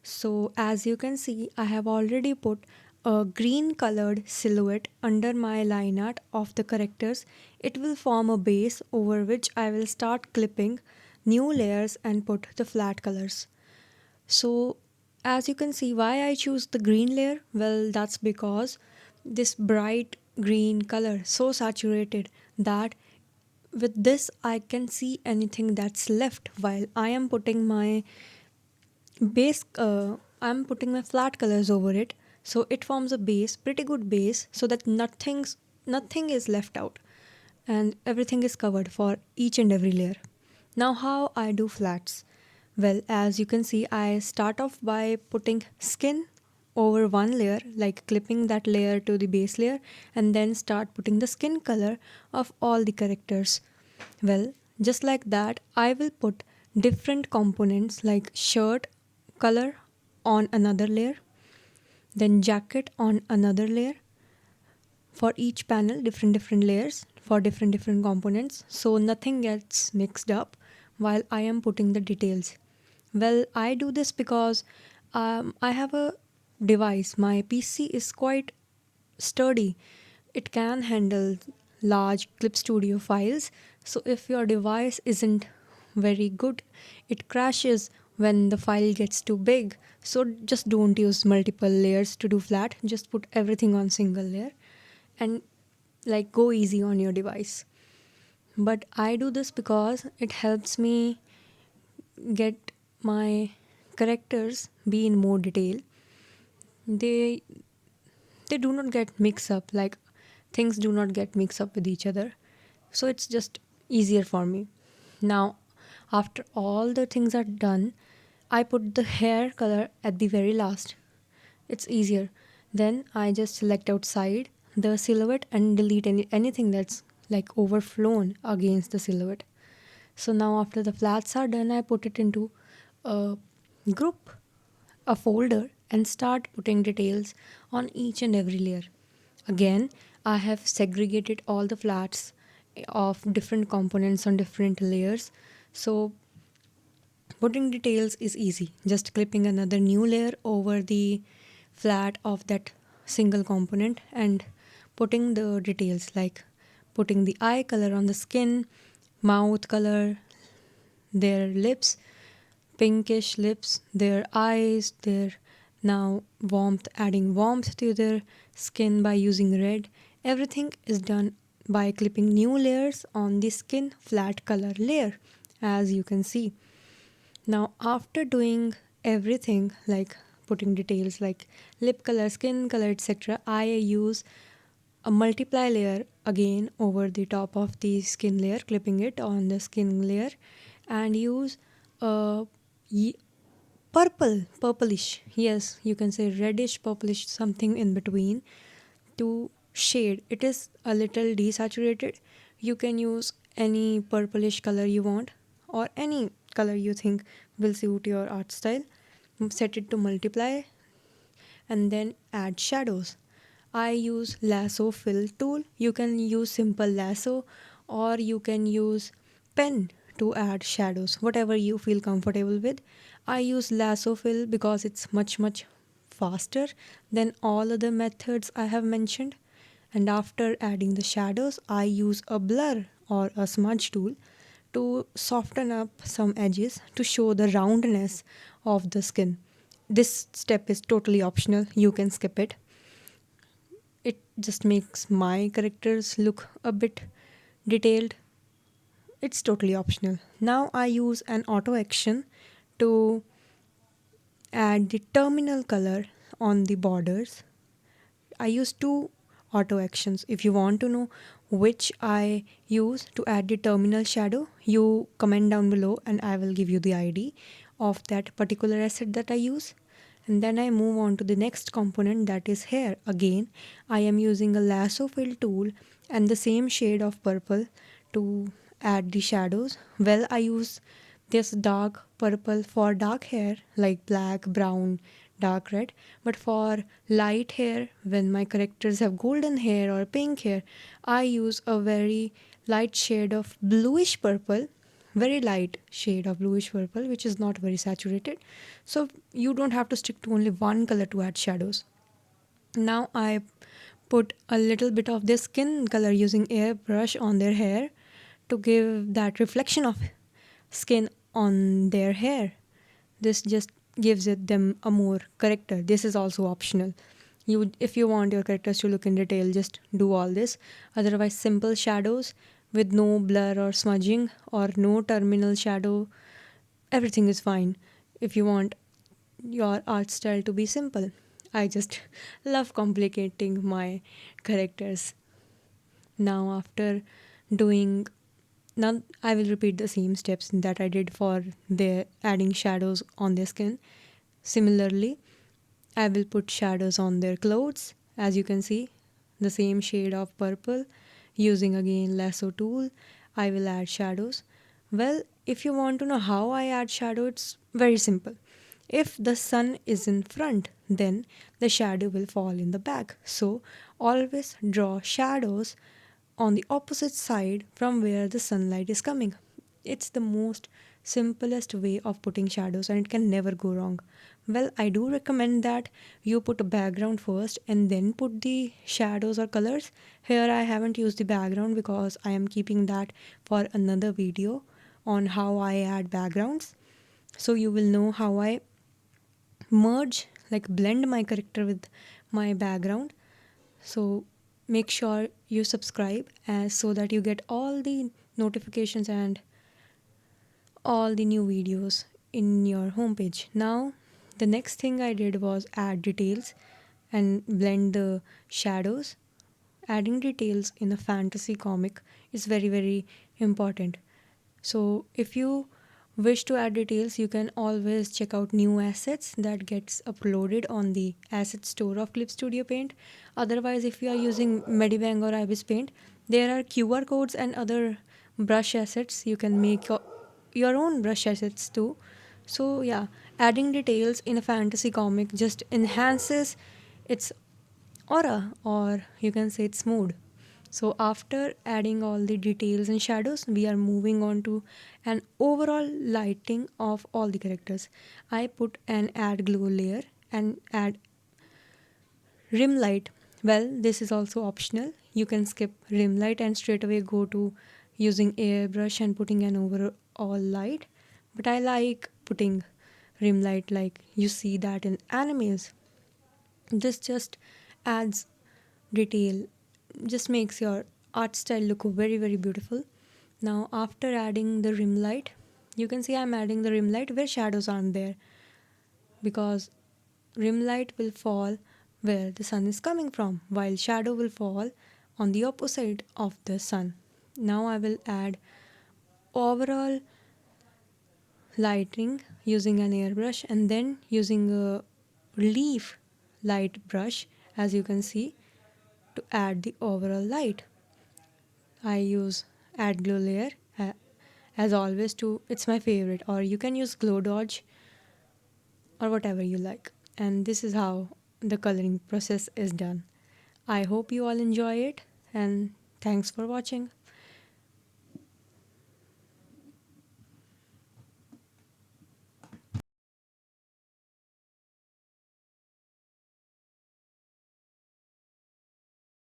So as you can see, I have already put a green colored silhouette under my line art of the characters. It will form a base over which I will start clipping new layers and put the flat colors. So as you can see, why I choose the green layer? Well, that's because this bright green color so saturated that with this I can see anything that's left while I am putting my base I'm putting my flat colors over it, so it forms a base, pretty good base, so that nothing is left out and everything is covered for each and every layer. Now how I do flats? Well, as you can see, I start off by putting skin over one layer, like clipping that layer to the base layer, and then start putting the skin color of all the characters. Well, just like that, I will put different components like shirt color on another layer, then jacket on another layer. For each panel, different layers for different components, so nothing gets mixed up while I am putting the details. Well, I do this because I have a device. My PC is quite sturdy. It can handle large Clip Studio files. So if your device isn't very good, it crashes when the file gets too big. So just don't use multiple layers to do flat. Just put everything on single layer and like go easy on your device. But I do this because it helps me get my characters be in more detail. They they do not get mixed up, like things do not get mixed up with each other, so it's just easier for me. Now after all the things are done, I put the hair color at the very last. It's easier. Then I just select outside the silhouette and delete anything that's like overflown against the silhouette. So now after the flats are done, I put it into a group, a folder, and start putting details on each and every layer. Again, I have segregated all the flats of different components on different layers. So putting details is easy. Just clipping another new layer over the flat of that single component and putting the details, like putting the eye color on the skin, mouth color, their lips, pinkish lips, their eyes, their now warmth, adding warmth to their skin by using red. Everything is done by clipping new layers on the skin flat color layer, as you can see. Now, after doing everything like putting details like lip color, skin color, etc., I use a multiply layer again over the top of the skin layer, clipping it on the skin layer, and use a purplish, yes, you can say reddish, purplish, something in between to shade. It is a little desaturated. You can use any purplish color you want or any color you think will suit your art style. Set it to multiply and then add shadows. I use lasso fill tool. You can use simple lasso or you can use pen to add shadows, whatever you feel comfortable with. I use lasso fill because it's much faster than all other methods I have mentioned. And after adding the shadows, I use a blur or a smudge tool to soften up some edges to show the roundness of the skin. This step is totally optional, you can skip it. It just makes my characters look a bit detailed. It's totally optional. Now I use an auto action to add the terminal color on the borders. I use two auto actions. If you want to know which I use to add the terminal shadow, you comment down below and I will give you the ID of that particular asset that I use. And then I move on to the next component, that is hair. Again, I am using a lasso fill tool and the same shade of purple to add the shadows. Well, I use this dark purple for dark hair like black, brown, dark red, but for light hair, when my characters have golden hair or pink hair, I use a very light shade of bluish purple very light shade of bluish purple, which is not very saturated. So you don't have to stick to only one color to add shadows. Now I put a little bit of their skin color using airbrush on their hair to give that reflection of skin on their hair. This just gives it them a more character. This is also optional. If you want your characters to look in detail, just do all this. Otherwise, simple shadows with no blur or smudging or no terminal shadow, everything is fine. If you want your art style to be simple, I just love complicating my characters. Now after doing now I will repeat the same steps that I did for their adding shadows on their skin. Similarly, I will put shadows on their clothes. As you can see, the same shade of purple. Using again lasso tool, I will add shadows. Well, if you want to know how I add shadow, it's very simple. If the sun is in front, then the shadow will fall in the back. So always draw shadows on the opposite side from where the sunlight is coming. It's the most simplest way of putting shadows and it can never go wrong. Well, I do recommend that you put a background first and then put the shadows or colors. Here I haven't used the background because I am keeping that for another video on how I add backgrounds. So you will know how I merge, like blend my character with my background. So make sure you subscribe as so that you get all the notifications and all the new videos in your homepage. Now, the next thing I did was add details and blend the shadows. Adding details in a fantasy comic is very, very important. So, if you wish to add details, you can always check out new assets that gets uploaded on the asset store of Clip Studio Paint. Otherwise, if you are using Medibang or Ibis Paint, there are QR codes and other brush assets. You can make your own brush assets too. So yeah, adding details in a fantasy comic just enhances its aura, or you can say its mood. So after adding all the details and shadows, we are moving on to an overall lighting of all the characters. I put an add glow layer and add rim light. Well, this is also optional. You can skip rim light and straight away go to using airbrush and putting an overall light. But I like putting rim light like you see that in animes. This just adds detail, just makes your art style look very, very beautiful. Now, after adding the rim light, you can see I'm adding the rim light where shadows aren't there because rim light will fall where the sun is coming from, while shadow will fall on the opposite of the sun. Now, I will add overall lighting using an airbrush and then using a leaf light brush, as you can see, to add the overall light. I use add glow layer as always to it's my favorite, or you can use glow dodge or whatever you like. And this is how the coloring process is done. I hope you all enjoy it and thanks for watching.